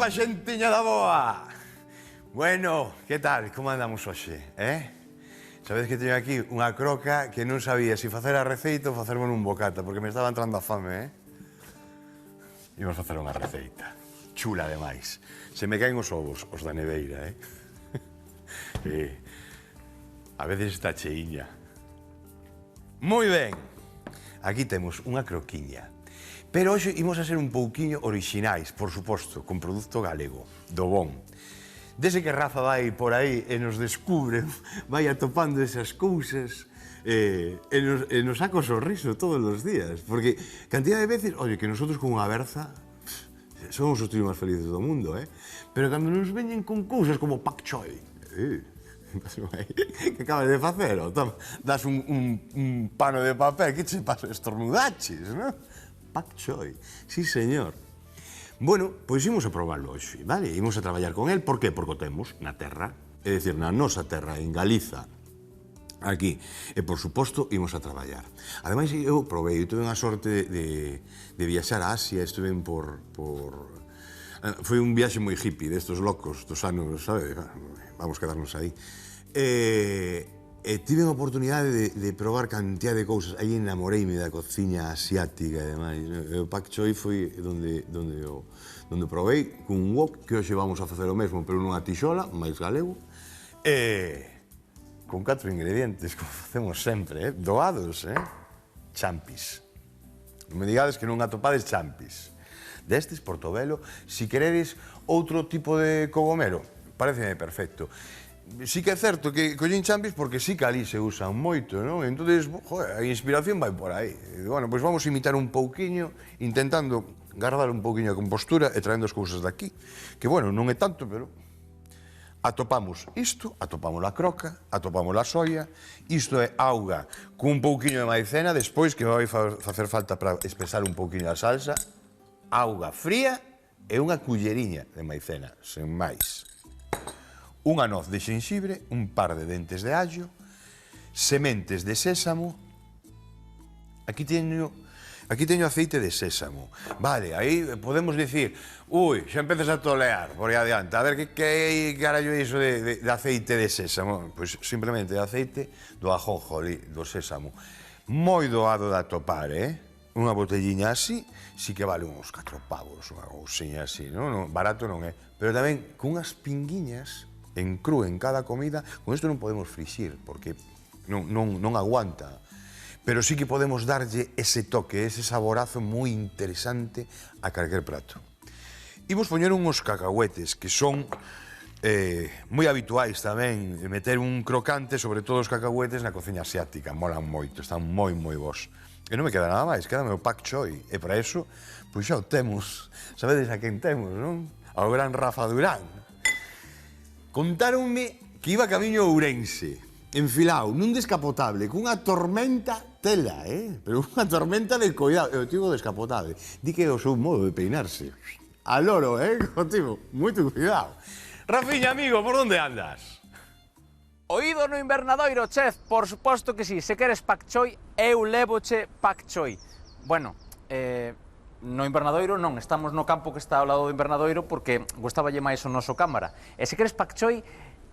Opa, xentiña da boa! Bueno, que tal? Como andamos hoxe, Sabedes que teño aquí unha croca que non sabía se facer a receita ou facerme un bocata, porque me estaba entrando a fame, Imos facer unha receita. Chula, ademais. Se me caen os ovos, os da neveira, A veces está cheiña. Moi ben. Aquí temos unha croquiña. Pero hoxe imos a ser un pouquiño orixinais, por suposto, con produto galego, do bon. Dese que Rafa vai por aí e nos descubre, vai atopando esas cousas e nos saca o sorriso todos os días. Porque cantidad de veces, oye, que nosotros con unha berza somos os tíos máis felices do mundo, Pero cando nos veñen con cousas como pak choi, que acabas de facer? Das un pano de papel que che pasa estornudaches, non? Pak choi, sí señor. Bueno, pois imos a probarlo hoxe, vale? Imos a traballar con el, por qué? Porque o temos na terra, é dicir, na nosa terra, en Galiza, aquí. E, por suposto, imos a traballar. Ademais, eu provei, eu tuve unha sorte de viaxar a Asia, estuve por... Foi un viaxe moi hippie, destos locos, dos anos, sabe? Vamos quedarnos aí. E tive a oportunidade de probar cantidad de cousas. Aí enamoreime da cociña asiática, ademais. O pak choi foi onde provei cun wok, que hoxe vamos a facer o mesmo, pero nunha tixola, máis galego, con 4 ingredientes, como facemos sempre, doados, champis. Non me digades que non atopades champis. Destes, portobelo, si queredes outro tipo de cogomelo, pareceme perfecto. Sí que é certo que collín champis porque sí que ali se usan moito, non? Entón, joder, a inspiración vai por aí. Bueno, pois vamos a imitar un pouquiño, intentando guardar un pouquiño a compostura e traendo as cousas daqui. Que, bueno, non é tanto, pero... Atopamos isto, atopamos a croca, atopamos a soia, isto é auga cun pouquiño de maicena, despois que vai facer falta para espesar un pouquiño a salsa, auga fría e unha culleriña de maicena, sen máis. Unha noz de xenxibre, un par de dentes de allo, sementes de sésamo. Aquí teño aceite de sésamo. Vale, aí podemos dicir, ui, xa empezas a tolear por aí adiante. A ver, que carallo é iso de aceite de sésamo? Pois simplemente aceite do ajonjolí, do sésamo. Moi doado de atopar, Unha botelliña así, sí que vale uns 4 pavos, unha cousiña así, non? Barato non é. Pero tamén, cunhas pinguiñas en cru en cada comida, con isto non podemos frixir, porque non aguanta. Pero sí que podemos darlle ese toque, ese saborazo moi interesante a calquer prato. Imos poñer uns cacahuetes, que son moi habituais tamén, meter un crocante, sobre todo os cacahuetes, na cociña asiática, molan moito, están moi bons. E non me queda nada máis, quédame o pak choi, e para iso, pois xa o temos, sabedes a quen temos, non? Ao gran Rafa Durán. Contáronme que iba camiño a Ourense, enfilao nun descapotable, cunha tormenta tela, Pero unha tormenta de coidado, eu digo descapotable. Di que é o seu modo de peinarse. A loro, contigo, moito cuidado. Rafiña, amigo, por onde andas? Oído no invernadoiro, chef, por suposto que sí. Se queres pak choi, eu lévoche pak choi. Bueno, no invernadoiro non, estamos no campo que está ao lado do invernadoiro porque gustaballe máis o noso cámara. E se queres pak choi,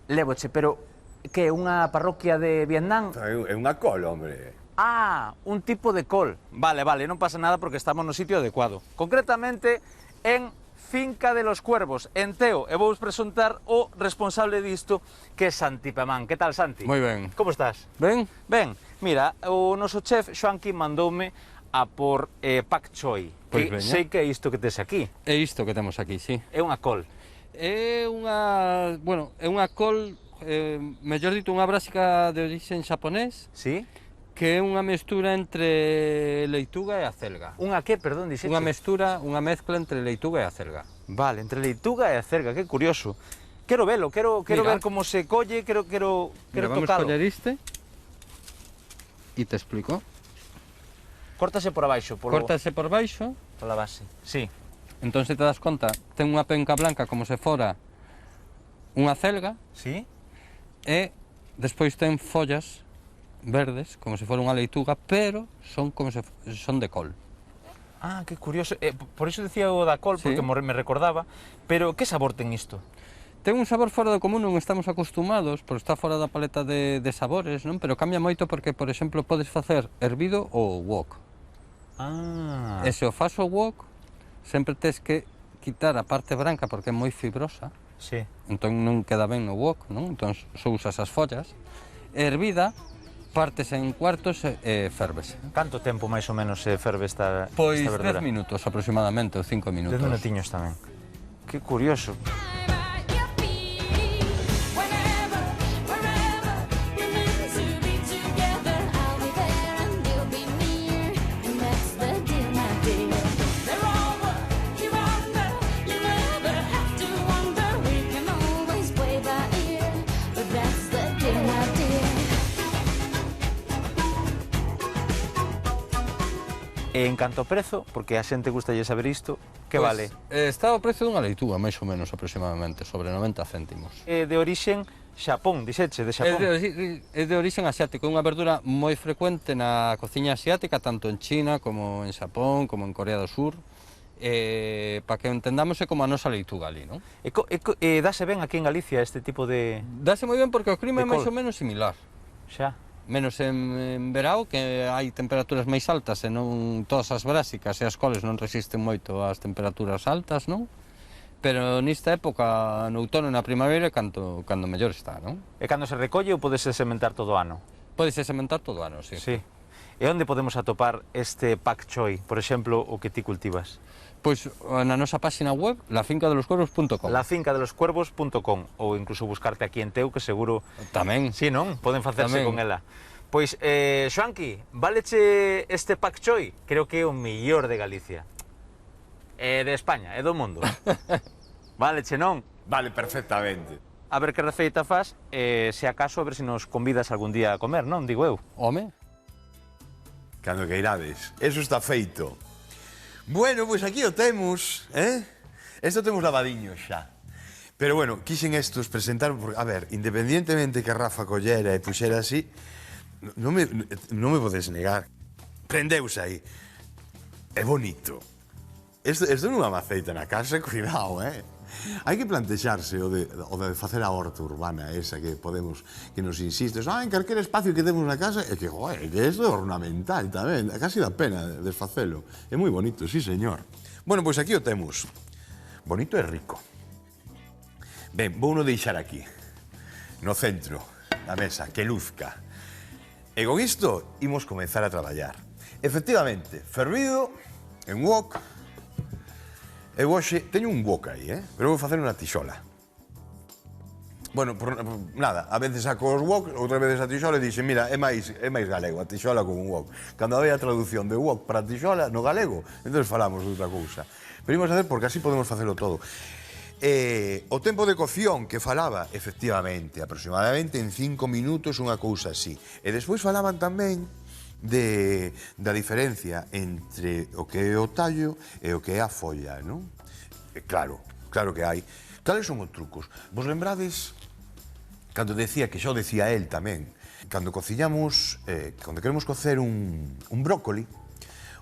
lévoche, pero que é unha parroquia de Vietnam? É unha col, hombre. Ah, un tipo de col. Vale, non pasa nada porque estamos no sitio adecuado. Concretamente en Finca de los Cuervos, en Teo, e vou presentar o responsable disto, que é Santi Pemán. Que tal, Santi? Moi ben. Como estás? Ben? Ben, mira, o noso chef Xoanqui mandoume a por pak choi. Pois que veña. sei que é isto que tes aquí. É isto que temos aquí, sí. É unha col. É unha, bueno, é unha col, mellor dito, unha brásica de orixen xaponés, Sí? que é unha mestura entre leituga e acelga. Unha que, perdón, dixeche? Unha mestura, unha mezcla entre leituga e acelga. Vale, entre leituga e acelga, que curioso. Quero velo, quero Mira. ver como se colle, quero Mira, vamos tocalo. coller este e te explico. Córtase por abaixo, Córtase por baixo, pola base. Sí. entón se te das conta, ten unha penca blanca como se fora unha acelga, Sí? e despois ten follas verdes, como se fora unha leituga, pero son como se son de col. Ah, que curioso. Por iso decía o da col, porque me recordaba. Pero que sabor ten isto? Ten un sabor fora do común, non estamos acostumados, porque está fora da paleta de sabores, non? Pero cambia moito porque, por exemplo, podes facer hervido ou wok. Ah. E se o fas o wok, sempre tes que quitar a parte branca porque é moi fibrosa, Sí. entón non queda ben no wok, non? Entón só usas as follas. E hervida, partes en cuartos e ferves. Canto tempo máis ou menos se ferve esta Pois verdura? 10 minutos aproximadamente, ou 5 minutos. 10 minutiños tamén. Que curioso. E en canto ao prezo, porque a xente gustalle saber isto, que vale? Está o precio dunha leitúa, máis ou menos aproximadamente, sobre 90 céntimos. É de orixen Xapón, dixeche, de É Xapón. de orixen asiático, é unha verdura moi frecuente na cociña asiática, tanto en China como en Xapón, como en Corea do Sur. Para que entendamos é como a nosa leituga ali, non? E dáse ben aquí en Galicia este tipo de... Dáse moi ben porque o clima é máis col. ou menos similar. Xa. Menos en verao, que hai temperaturas máis altas e non todas as brásicas e as coles non resisten moito ás temperaturas altas, non? Pero nesta época, no outono e na primavera, cando mellor está, non? E cando se recolle ou podese sementar todo o ano? Podese sementar todo o ano, sí. Sí. E onde podemos atopar este pak choi, por exemplo, o que ti cultivas? Pois na nosa página web, lafincadeloscuervos.com. lafincadeloscuervos.com ou incluso buscarte aquí en Teu, que seguro... Tamén. Sí, non? Poden facerse Tamén. con ela. Pois, Xoanqui, váleche este pak choi? Creo que é o mellor de Galicia. E de España, e do mundo. Váleche, non? Vale, perfectamente. A ver que receita faz, e se acaso a ver se nos convidas algún día a comer, non? Digo eu. Home, Cando que irades. Eso está feito. Bueno, pois aquí o temos, eh? Esto temos lavadiño xa. Pero bueno, quixen estos presentar, porque, a ver, independientemente que Rafa collera e puxera así, non me podes negar. Prendeuse aí. É bonito. Isto non é unha maceita na casa, cuidado, eh? Hai que plantexarse o de facer a horta urbana esa que podemos, que nos insistes, en calquer espacio que temos na casa, e que, joder, que isto é ornamental tamén, casi dá pena desfacelo. É moi bonito, sí, señor. Bueno, pois aquí o temos. Bonito e rico. Ben, vou no deixar aquí, no centro da mesa, que luzca. E con isto imos comenzar a traballar. Efectivamente, fervido, en wok. Eu hoxe teño un wok aí, pero vou facer unha tixola. Bueno, nada, a veces saco os wok, outra vez a tixola e dixen, mira, é máis galego a tixola como un wok. Cando había a traducción de wok para tixola no galego, entón falamos de outra cousa. Pero imos a ver porque así podemos facelo todo. O tempo de cocción que falaba, efectivamente, aproximadamente en 5 minutos unha cousa así. E despois falaban tamén da diferencia entre o que é o tallo e o que é a folla, non? Claro que hai. Cales son os trucos? Vos lembrades, cando decía, que xa o decía el tamén, cando cociñamos, cando queremos cocer un brócoli,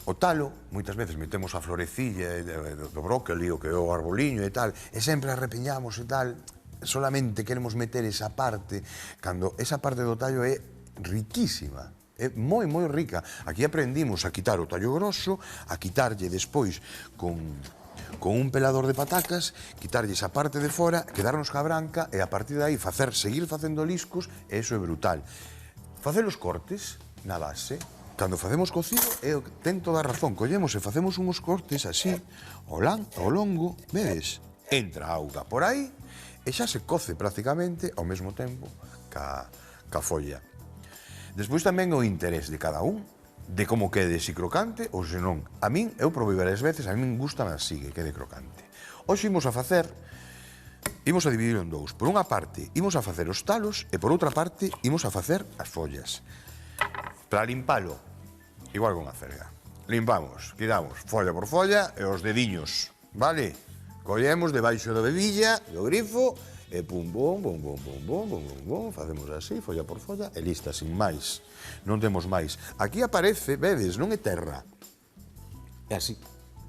o talo, moitas veces metemos a florecilla do brócoli, o que é o arboliño e tal, e sempre arrepeñamos e tal, solamente queremos meter esa parte, cando esa parte do tallo é riquísima. É moi rica. Aquí aprendimos a quitar o tallo grosso, a quitarlle despois con un pelador de patacas, quitarlle esa parte de fora, quedarnos ca branca e a partir de aí seguir facendo liscos, e iso é brutal. Facer os cortes na base, cando facemos cocido, ten toda a razón, collemos e facemos uns cortes así, ao longo, vedes? Entra a auga por aí e xa se coce prácticamente ao mesmo tempo ca folla. Despois tamén o interés de cada un, de como quede, si crocante ou se non. A min, eu probei varias veces, a min gustame así, que quede crocante. Hoxe imos a dividirlo en dous. Por unha parte, imos a facer os talos e por outra parte, imos a facer as follas. Para limpalo, igual con a cerga. Limpamos, quitamos folla por folla e os dediños, vale? Collemos debaixo da bebilla, do grifo, e pum, facemos así, folla por folla, e lista, sin máis. Non temos máis. Aquí aparece, vedes, non é terra. É así.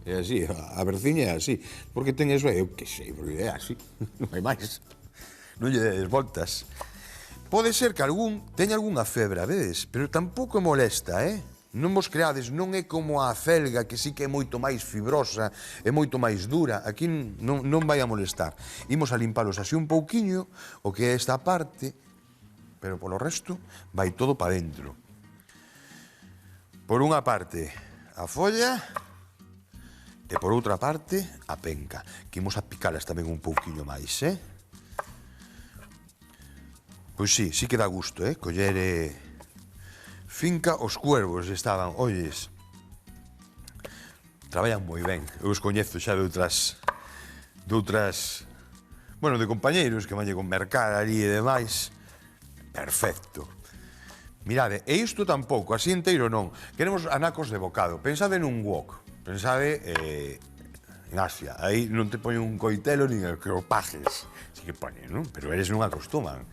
É así, a berciña é así. Porque ten eso, eu que sei, porque é así. Non hai máis. Non lle des voltas. Pode ser que algún teña algunha febre, vedes? Pero tampouco molesta, Non vos creades, non é como a acelga, que sí que é moito máis fibrosa, é moito máis dura. Aquí non vai a molestar. Imos a limpalos así un pouquiño, o que é esta parte, pero polo resto vai todo para dentro. Por unha parte, a folla, e por outra parte, a penca, que imos a picalas tamén un pouquiño máis, Pois sí que dá gusto, coller finca os cuervos estaban, olles, traballan moi ben, eu os coñezo xa de outras, bueno, de compañeiros que vanlle con mercar ali e demais, perfecto. Mirade, e isto tampouco, así inteiro non, queremos anacos de bocado, pensade nun wok, pensade en Asia, aí non te poñen un coitelo nin que o pajes, sí que poñen, non? Pero eles non acostuman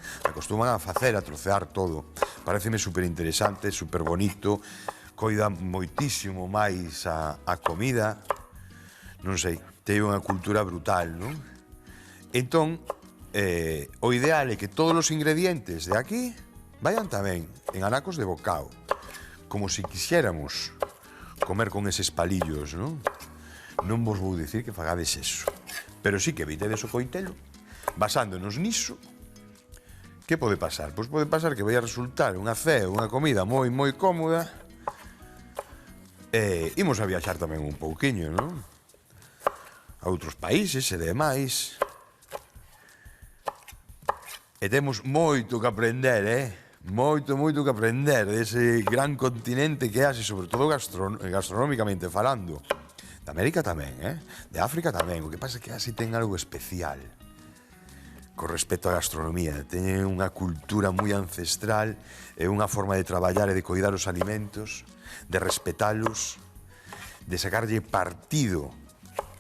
a facer, a trocear todo. Pareceme superinteresante, superbonito, coida moitísimo máis a comida, non sei, ten unha cultura brutal, non? Entón, o ideal é que todos os ingredientes de aquí vayan tamén en anacos de bocao, como se quixéramos comer con eses palillos, non? Non vos vou dicir que fagades eso, pero sí que evitedes o coitelo. Basándonos niso, que pode pasar? Pois pode pasar que vai a resultar unha cea, unha comida moi cómoda, e imos a viaxar tamén un pouquiño, non? A outros países e demais. E temos moito que aprender, Moito que aprender dese gran continente que é así, sobre todo gastronómicamente falando. De América tamén, De África tamén. O que pasa é que así ten algo especial con respecto á gastronomía. Teñen unha cultura moi ancestral e unha forma de traballar e de coidar os alimentos, de respetalos, de sacarlle partido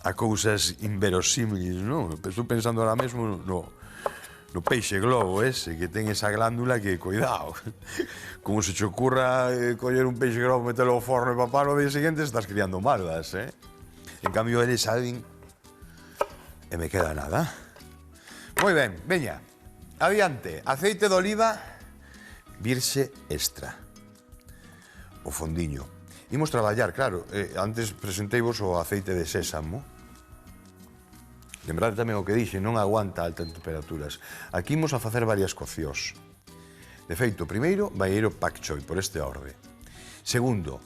a cousas inverosímiles, non? Estou pensando ahora mesmo no peixe globo ese, que ten esa glándula que, cuidado, como se te ocurra coller un peixe globo, metelo ao forno e papalo, o día seguinte estás criando malvas, En cambio, eles saben, e me queda nada. Moi ben, veña, adiante, aceite de oliva virxe extra, o fondiño. Imos traballar, claro, antes presenteivos o aceite de sésamo. Lembrade tamén o que dixe, non aguanta altas temperaturas. Aquí imos a facer varias coccións. De feito, primeiro, vai ir o pak choi, por este orde. Segundo,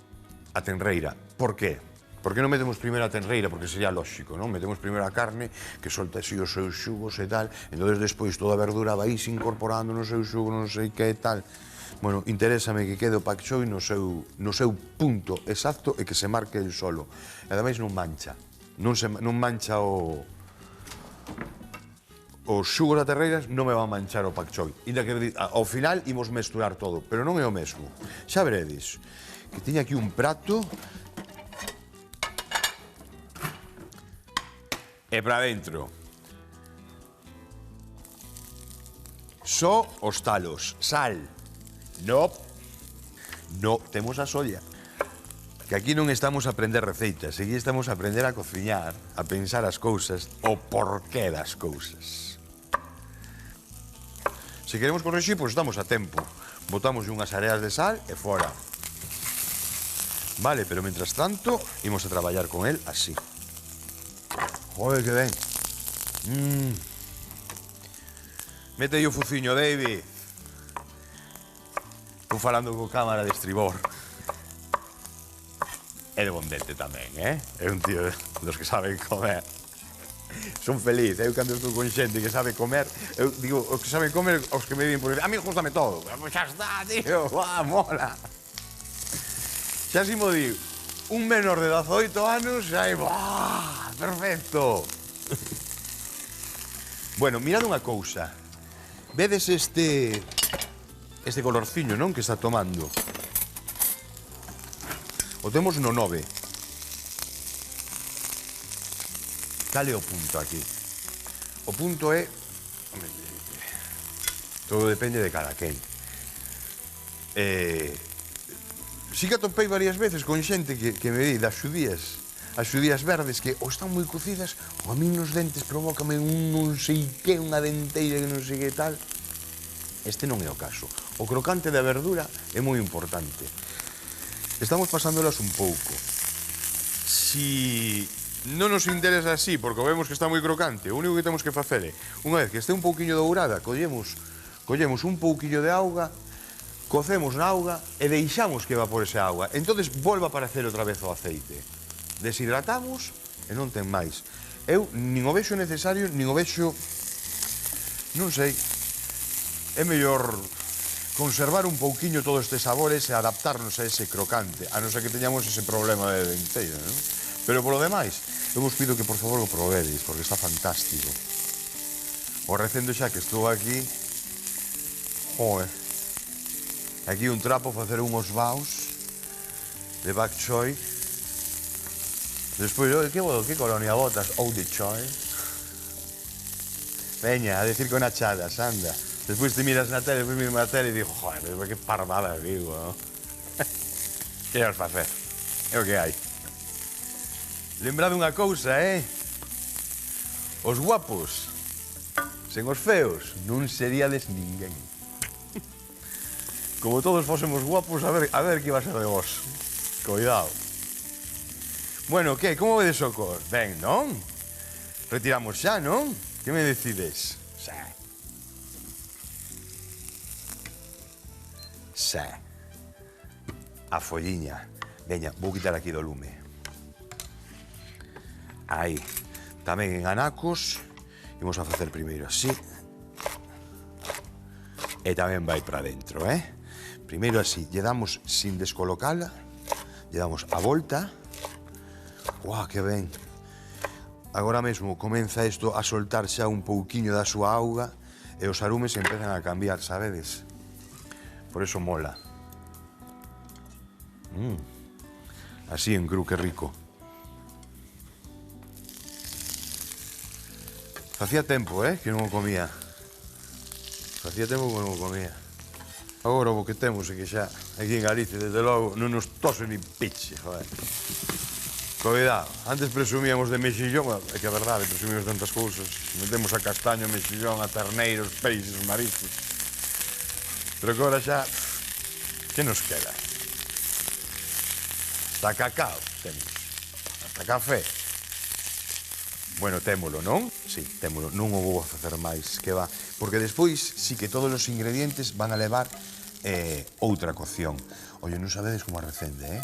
a tenreira. Por qué? Por que non metemos primeiro a tenreira? Porque sería lóxico, non? Metemos primeiro a carne, que solta así os seus xugos e tal, entón despois toda a verdura vai se incorporando no seu xugo, non sei que e tal. Bueno, interésame que quede o pak choi no seu punto exacto e que se marque el solo. E ademais non mancha. Non mancha os xugos da terreiras, non me van manchar o pak choi. Inda que ao final imos mesturar todo, pero non é o mesmo. Xa veredes que teño aquí un prato e para dentro só os talos, sal. No, temos a solla. Que aquí non estamos a aprender receitas, aquí estamos a aprender a cociñar, a pensar as cousas, o porqué das cousas. Se queremos corrixir, pois estamos a tempo. Botamos unhas areas de sal e fora. Vale, pero mentras tanto, imos a traballar con el así. Joder, que ben. Mete aí o fuciño, David. Estou falando co cámara de estribor. É de bondete tamén, É un tío dos que saben comer. Son feliz, eu cando estou con xente que sabe comer, eu digo, os que saben comer, os que me din por a mí gustame todo. Xa está, tío, mola. Xa si mo digo, un menor de 18 anos, xa é, perfecto. Bueno, mirad unha cousa. Vedes este colorciño, non, que está tomando? O temos no 9. Cal é o punto aquí? O punto é... Todo depende de cada quen. Si que atopei varias veces con xente que me di das xudías. as xudías verdes que ou están moi cocidas ou a mí nos dentes provócame un non sei que, unha denteira que non sei que tal. Este non é o caso. O crocante da verdura é moi importante. Estamos pasándolas un pouco. Si non nos interesa así, porque vemos que está moi crocante, o único que temos que facer é, unha vez que este un pouquiño dourada, collemos un pouquiño de auga, cocemos na auga e deixamos que evapore esa auga. Entonces volva a aparecer outra vez o aceite. Deshidratamos e non ten máis. Eu nin o vexo necesario, nin o vexo... Non sei. É mellor conservar un pouquiño todos estes sabores e adaptarnos a ese crocante, a non ser que teñamos ese problema de denteira, non? Pero polo demais, eu vos pido que por favor o probedes, porque está fantástico. O recendo xa que estou aquí... Joder. Aquí un trapo facer unhos baos de bok choy. Despois, que colonia botas? Ou de choy. Veña, a decir con achadas, anda. Despois te miras na tele, despois miras na tele e digo, joder, que parvada digo, ¿no? Que vas facer? É o que hai. Lembrade unha cousa, Os guapos, sen os feos, non seríades ninguén. Como todos fósemos guapos, a ver que iba a ser de vos. Cuidado. Bueno, que? Como vedes o cor? Ben, non? Retiramos xa, non? Que me decides? Xa. Xa. A folliña. Veña, vou quitar aquí do lume. Aí. Tamén en anacos. Imos a facer primeiro así. E tamén vai para dentro, Primeiro así, lle damos sin descolocala, lle damos a volta. Uau, que ben. Agora mesmo comeza isto a soltar xa un pouquiño da súa auga e os arumes empezan a cambiar, sabedes? Por eso mola. Así en cru, que rico. Facía tempo, que non o comía. Facía tempo que non o comía. Agora o que temos é que xa aquí en Galicia, desde logo, non nos tose ni piche, joder. Cuidado, antes presumíamos de mexillón, é que a verdade, presumíamos tantas cousas. Metemos a castaño, mexillón, a terneiros, peixes, mariscos. Pero que agora xa, que nos queda? Hasta cacao temos, hasta café. Bueno, témolo, non? Sí, témolo, non o vou a facer máis, que va. Porque despois, sí que todos os ingredientes van a levar outra cocción. Oye, non sabedes como a recende,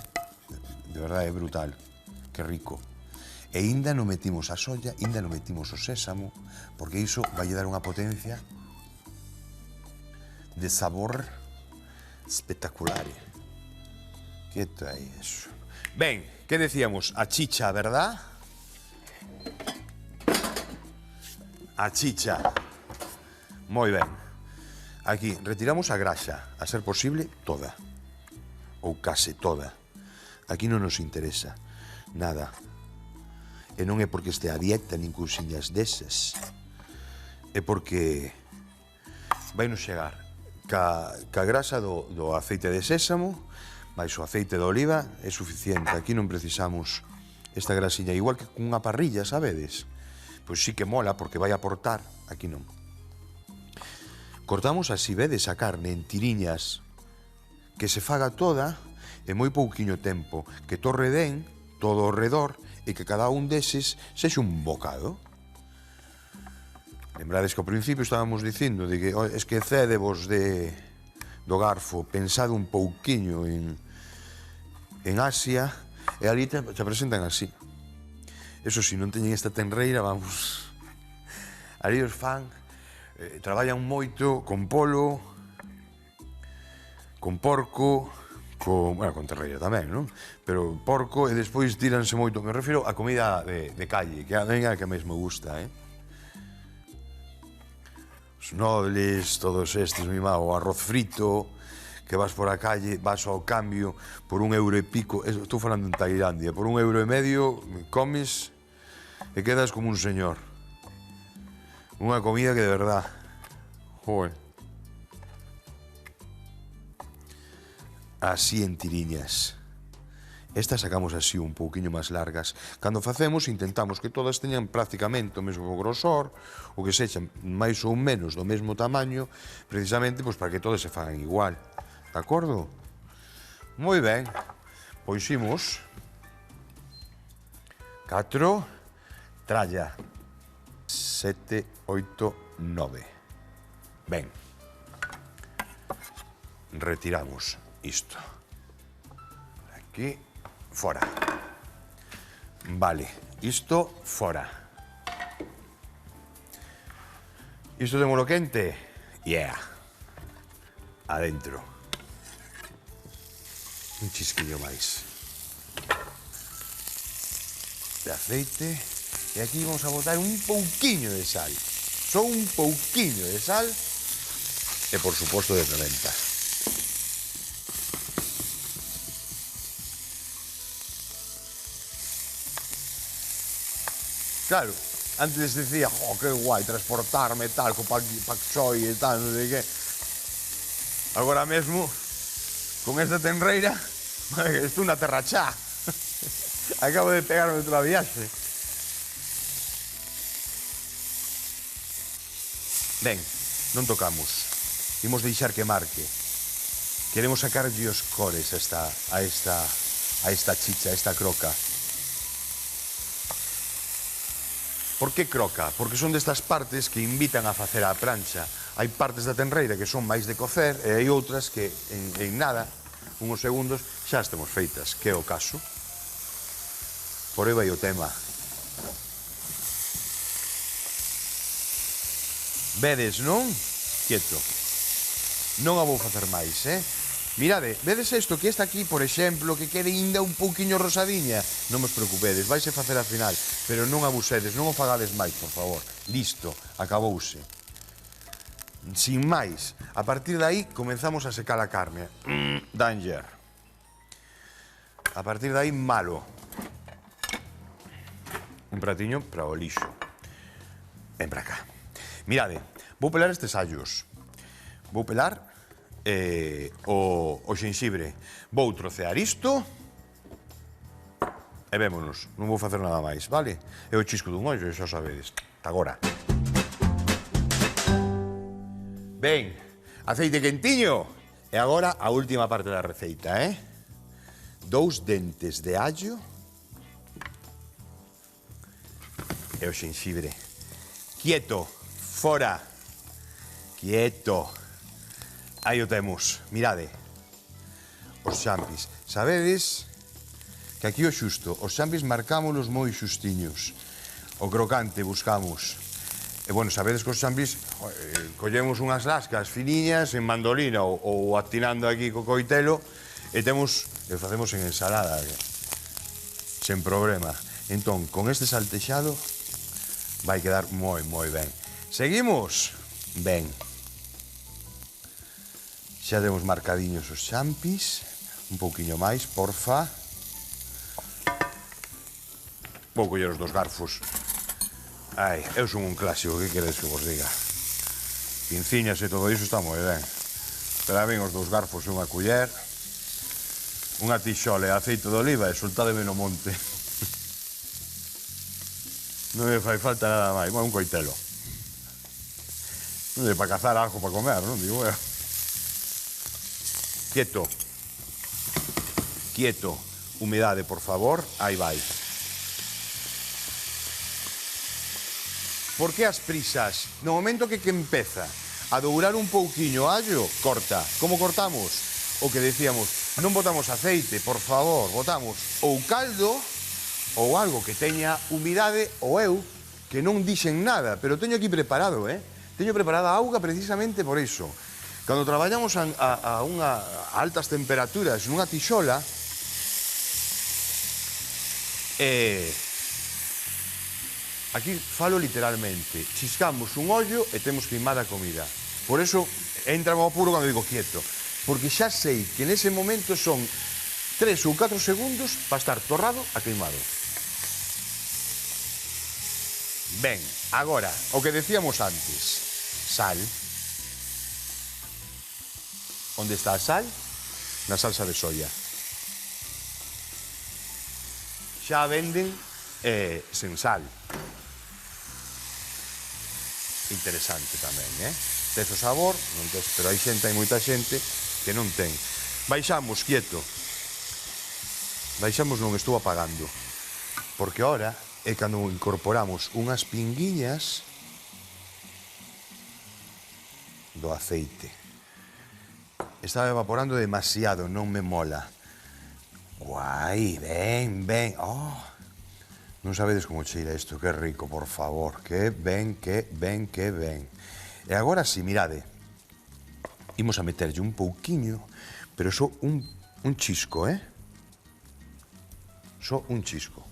De verdade, é brutal. Que rico. E ainda non metimos a solla, ainda non metimos o sésamo, porque iso vai dar unha potencia de sabor espectacular. Que trae eso? Ben, que decíamos? A chicha, verdad? A chicha. Moi ben. Aquí, retiramos a graxa, a ser posible, toda. Ou case toda. Aquí non nos interesa nada. E non é porque este a dieta nin cousiñas desas. É porque vai nos chegar ca grasa do aceite de sésamo, máis o aceite de oliva, é suficiente. Aquí non precisamos esta grasiña. Igual que cunha parrilla, sabedes? Pois sí que mola, porque vai aportar. Aquí non. Cortamos así, vedes, a carne en tiriñas, que se faga toda en moi pouquiño tempo, que torre ben todo ao redor e que cada un deses sexa un bocado. Lembrades que ao principio estábamos dicindo de que esquecédevos do garfo, pensade un pouquiño en Asia e ali te presentan así. Eso si, non teñen esta tenreira, vamos. Ali os fan, traballan moito con polo, con porco, con terreira tamén, non? Pero porco e despois tíranse moito. Me refiro a comida de calle, que a mí é a que máis me gusta, Os nobles, todos estes, o arroz frito, que vas por a calle, vas ao cambio por €1 e pico, estou falando en Tailandia, por €1,5 comes e quedas como un señor. Unha comida que de verdad, joder. Así en tiriñas. Estas sacamos así un pouquiño máis largas. Cando facemos, intentamos que todas teñan prácticamente o mesmo grosor, ou que sexan máis ou menos do mesmo tamaño, precisamente pois, para que todas se fagan igual. De acordo? Moi ben. Pois imos. 4, tralla. 7, 8, 9. Ben. Retiramos isto. Aquí, fora. Vale, isto fora. Isto témolo quente? Yeah. Adentro. Un chisquillo máis de aceite. E aquí vamos a botar un pouquiño de sal. Só un pouquiño de sal. E, por suposto, de pimenta. Claro, antes decía, oh, que guai, transportarme tal, co pak choi e tal, non sei que. Agora mesmo, con esta tenreira, estou na terra chá. Acabo de pegarme outra viaxe. Ben, non tocamos. Imos deixar que marque. Queremos sacarlle os cores a esta chicha, a esta croca. Por que croca? Porque son destas partes que invitan a facer a plancha. Hai partes da tenreira que son máis de cocer e hai outras que en nada, uns segundos, xa as temos feitas, que é o caso. Por aí vai o tema. Vedes, non? Quieto. Non a vou facer máis, Mirade, vedes isto que está aquí, por exemplo, que quede ainda un pouquiño rosadiña? Non vos preocupedes, vais a facer a final, pero non abusedes, non o fagades máis, por favor. Listo, acabouse. Sin máis, a partir de aí comenzamos a secar a carne. Danger. A partir de aí, malo. Un pratiño para o lixo. Ven para cá. Mirade, vou pelar estes allos. Vou pelar o xenxibre. Vou trocear isto e vémonos. Non vou facer nada máis, vale? É o chisco dun ollo, xa sabedes. Agora. Ben, aceite quentiño. E agora a última parte da receita, 2 dentes de allo e o xenxibre. Quieto, fora. Quieto. Aí o temos, mirade. Os champis. Sabedes que aquí o xusto, os champis marcámonos moi xustiños. O crocante buscamos. E, bueno, sabedes que os champis collemos unhas lascas finiñas en mandolina ou atinando aquí co coitelo e facemos en ensalada. Sen problema. Entón, con este saltexado vai quedar moi, moi ben. Seguimos? Ben. Xa temos marcadiños os champis. Un pouquiño máis, porfa. Vou coller os 2 garfos. Ai, eu son un clásico, que queredes que vos diga? Pinciñas e todo iso está moi ben. Pero ben os 2 garfos e unha culler. Unha tixola e aceite de oliva e soltádeme no monte. Non me fai falta nada máis. Bueno, un coitelo. Non é para cazar algo para comer, non? Digo, Quieto. Quieto. Humedade, por favor. Aí vai. Por que as prisas? No momento que empeza a dourar un pouquiño allo, corta. Como cortamos? O que decíamos, non botamos aceite, por favor. Botamos ou caldo ou algo que teña humidade, ou eu, que non dixen nada, pero teño aquí preparado, Teño preparada a auga precisamente por iso. Cando traballamos a altas temperaturas nunha tixola, aquí falo literalmente, chiscamos un ollo e temos queimada a comida. Por eso entra mo apuro cando digo quieto, porque xa sei que nese momento son 3 ou 4 segundos para estar torrado a queimado. Ben, agora, o que decíamos antes, sal. Onde está a sal? Na salsa de soia. xa venden sen sal. Interesante tamén, tes o sabor, non tes, pero hai moita xente que non ten. Baixamos, quieto. Baixamos, non estou apagando. Porque ahora é cando incorporamos unhas pinguiñas do aceite. Estaba evaporando demasiado, non me mola. Guai, ben, ben. Oh, non sabedes como cheira isto, que rico, por favor. Que ben, que ben, que ben. E agora si, mirade. Imos a meterlle un pouquiño, pero só un chisco, Só un chisco.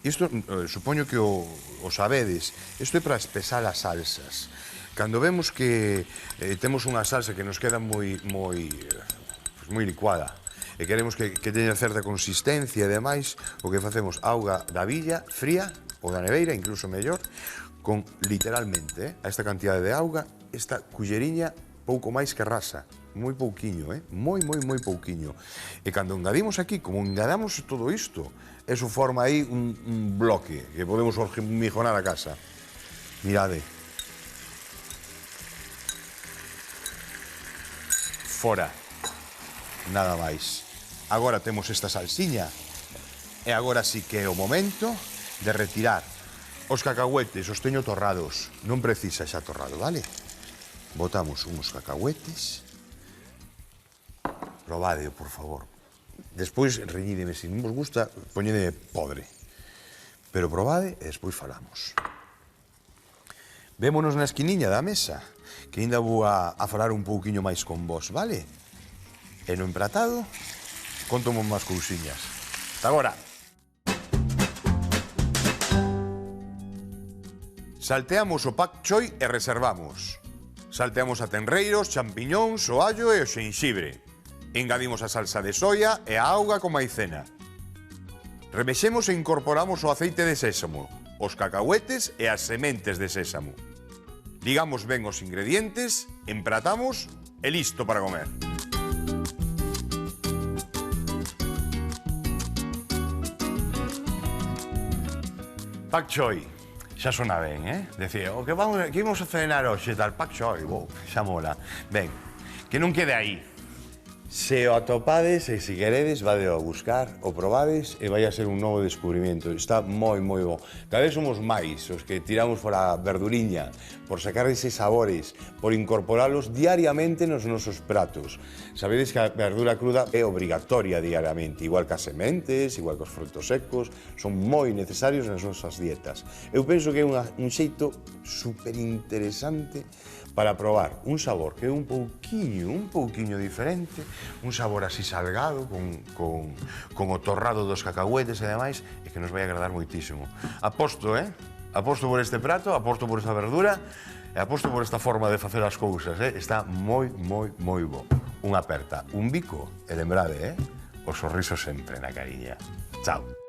Isto, supoño que o sabedes, isto é para espesar as salsas. Cando vemos que temos unha salsa que nos queda moi licuada e queremos que teña certa consistencia e demais, o que facemos auga da billa fría ou da neveira, incluso mellor, con literalmente a esta cantidade de auga, esta culleriña pouco máis que rasa, moi pouquiño, moi pouquiño. E cando engadimos aquí, como engadamos todo isto, eso forma aí un bloque que podemos mijonar a casa. Mirade. Fora. Nada máis. Agora temos esta salsiña e agora sí que é o momento de retirar os cacahuetes, os teño torrados. Non precisa xa torrado, vale? Botamos uns cacahuetes. Probadeo, por favor. Despois reñídeme, se non vos gusta, poñedeme podre. Pero probade e despois falamos. Vémonos na esquiniña da mesa, que ainda vou a falar un pouquiño máis con vos, vale? E no empratado, contomo máis cousiñas. Ata agora. Salteamos o pak choi e reservamos. Salteamos a tenreiros, champiñóns, o allo e o xenxibre. Engadimos a salsa de soia e a auga con maicena. Remexemos e incorporamos o aceite de sésamo, os cacahuetes e as sementes de sésamo. Ligamos ben os ingredientes, empratamos e listo para comer. Pak choi, xa sona ben, Decía, o que imos a cenar hoxe, tal pak choi, xa mola. Ben, que non quede aí. Se o atopades e se queredes, vadeo a buscar, o probades e vai a ser un novo descubrimento. Está moi bo. Cada vez somos máis os que tiramos fora a verduriña, por sacar eses sabores, por incorporalos diariamente nos nosos pratos. Sabedes que a verdura cruda é obrigatoria diariamente, igual que as sementes, igual que os frutos secos, son moi necesarios nas nosas dietas. Eu penso que é un xeito superinteresante para probar un sabor que é un pouquiño diferente, un sabor así salgado, con o torrado dos cacahuetes e demais, e que nos vai agradar moitísimo. Aposto, Aposto por este prato, aposto por esta verdura, e aposto por esta forma de facer as cousas, Está moi bo. Unha aperta, un bico, e lembrade, o sorriso sempre na cariña. Chao.